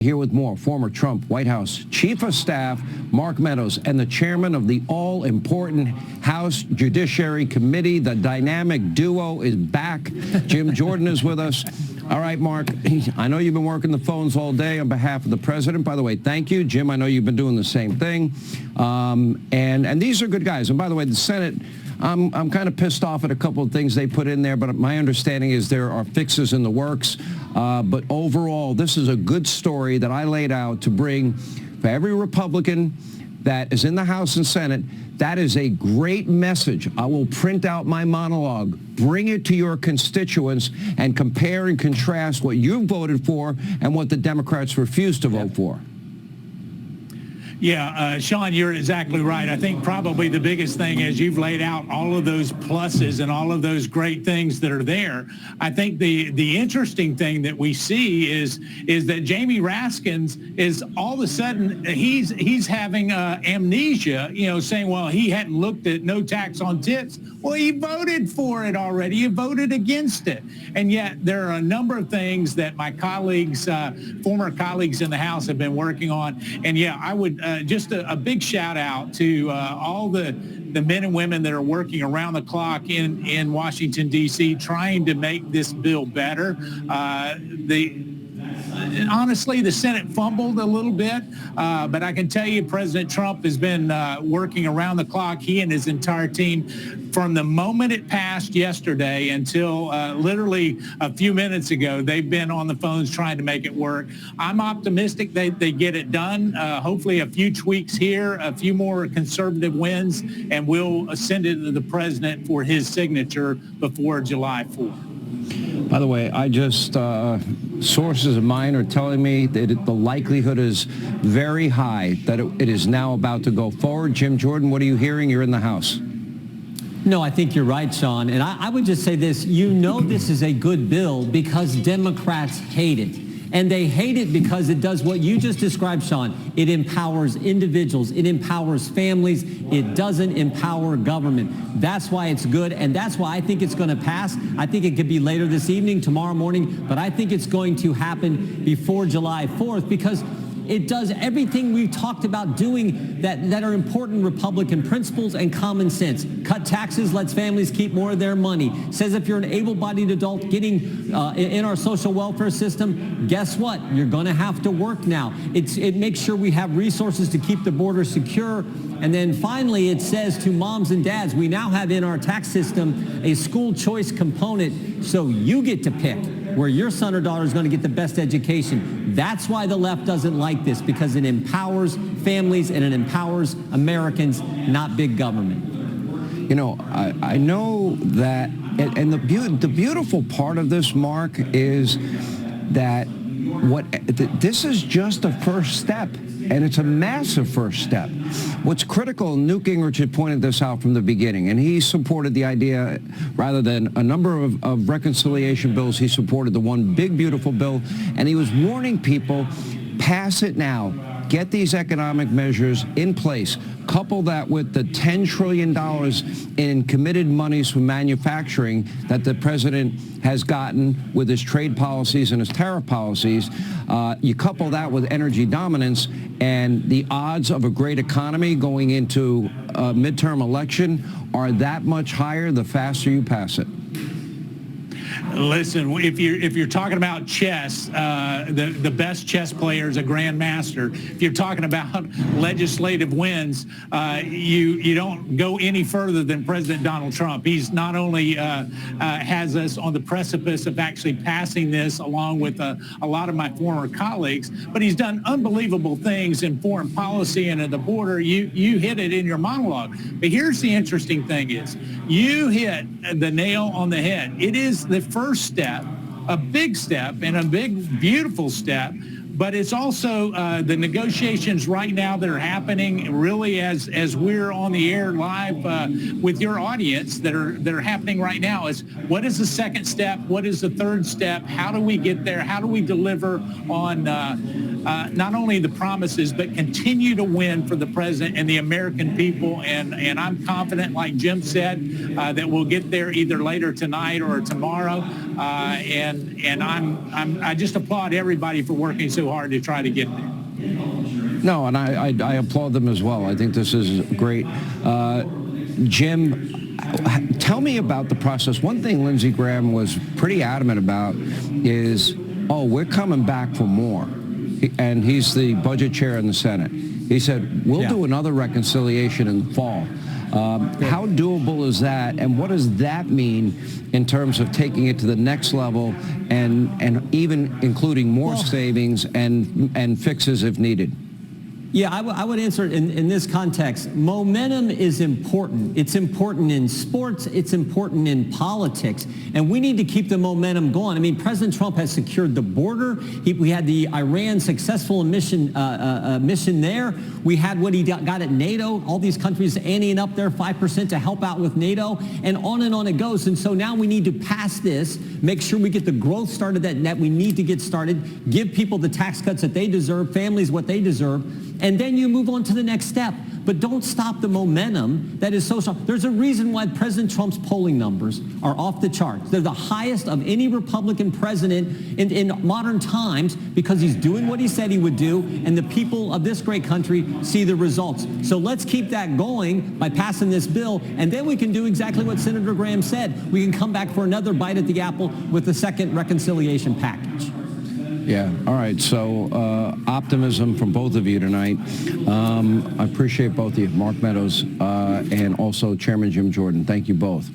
Here with more, former Trump White House Chief of Staff Mark Meadows and the chairman of the all-important House Judiciary Committee. The dynamic duo is back. Jim Jordan is with us. All right, Mark, I know you've been working the phones all day on behalf of the president. By the way, thank you. Jim, I know you've been doing the same thing. And these are good guys. And by the way, the Senate, I'm kind of pissed off at a couple of things they put in there, but my understanding is there are fixes in the works. But overall, this is a good story that I laid out to bring for every Republican that is in the House and Senate. That is a great message. I will print out my monologue, bring it to your constituents, and compare and contrast what you voted for and what the Democrats refused to vote for. Yeah, Sean, you're exactly right. I think probably the biggest thing is you've laid out all of those pluses and all of those great things that are there. I think the interesting thing that we see is that Jamie Raskins is all of a sudden he's having amnesia, saying, well, he hadn't looked at no tax on tips. Well, he voted for it already. He voted against it. And yet there are a number of things that my colleagues, former colleagues in the House have been working on. And yeah, I would just a big shout out to all the men and women that are working around the clock in Washington, D.C., trying to make this bill better. Honestly, the Senate fumbled a little bit, but I can tell you President Trump has been working around the clock, he and his entire team, from the moment it passed yesterday until literally a few minutes ago. They've been on the phones trying to make it work. I'm optimistic they get it done. Hopefully a few tweaks here, a few more conservative wins, and we'll send it to the president for his signature before July 4th. By the way, I just, sources of mine are telling me that the likelihood is very high that it is now about to go forward. Jim Jordan, what are you hearing? You're in the House. No, I think you're right, Sean. And I would just say this. This is a good bill because Democrats hate it. And they hate it because it does what you just described, Sean. It empowers individuals. It empowers families. It doesn't empower government. That's why it's good, and that's why I think it's going to pass. I think it could be later this evening, tomorrow morning, but I think it's going to happen before July 4th because it does everything we've talked about doing that are important Republican principles and common sense. Cut taxes, lets families keep more of their money. Says if you're an able-bodied adult getting in our social welfare system, guess what? You're going to have to work now. It makes sure we have resources to keep the border secure. And then finally, it says to moms and dads, we now have in our tax system a school choice component, so you get to pick where your son or daughter is going to get the best education. That's why the left doesn't like this, because it empowers families and it empowers Americans, not big government. I know that, and the beautiful part of this, Mark, is that this is just a first step, and it's a massive first step. What's critical, Newt Gingrich had pointed this out from the beginning, and he supported the idea, rather than a number of reconciliation bills, he supported the one big, beautiful bill, and he was warning people, pass it now. Get these economic measures in place. Couple that with the $10 trillion in committed monies from manufacturing that the president has gotten with his trade policies and his tariff policies. You couple that with energy dominance, and the odds of a great economy going into a midterm election are that much higher the faster you pass it. Listen, if you're talking about chess, the best chess player is a grandmaster. If you're talking about legislative wins, you don't go any further than President Donald Trump. He's not only has us on the precipice of actually passing this along with a lot of my former colleagues, but he's done unbelievable things in foreign policy and at the border. You hit it in your monologue. But here's the interesting thing is, you hit the nail on the head. It is the first step, a big step, and a big, beautiful step, but it's also the negotiations right now that are happening really as we're on the air live with your audience that are happening right now is what is the second step? What is the third step? How do we get there? How do we deliver on not only the promises, but continue to win for the president and the American people. And I'm confident, like Jim said, that we'll get there either later tonight or tomorrow. And I just applaud everybody for working so hard to try to get there. No, and I applaud them as well. I think this is great. Jim, tell me about the process. One thing Lindsey Graham was pretty adamant about is, we're coming back for more. And he's the budget chair in the Senate. He said, we'll do another reconciliation in the fall. How doable is that, and what does that mean in terms of taking it to the next level and even including more savings and fixes if needed? Yeah, I would answer it in this context. Momentum is important. It's important in sports. It's important in politics. And we need to keep the momentum going. I mean, President Trump has secured the border. We had the Iran successful mission there. We had what he got at NATO, all these countries anteing up their 5% to help out with NATO, and on it goes. And so now we need to pass this, make sure we get the growth started that we need to get started, give people the tax cuts that they deserve, families what they deserve, and then you move on to the next step. But don't stop the momentum that is so strong. There's a reason why President Trump's polling numbers are off the charts. They're the highest of any Republican president in modern times because he's doing what he said he would do, and the people of this great country see the results. So let's keep that going by passing this bill, and then we can do exactly what Senator Graham said. We can come back for another bite at the apple with the second reconciliation package. Yeah. All right. So optimism from both of you tonight. I appreciate both of you, Mark Meadows and also Chairman Jim Jordan. Thank you both.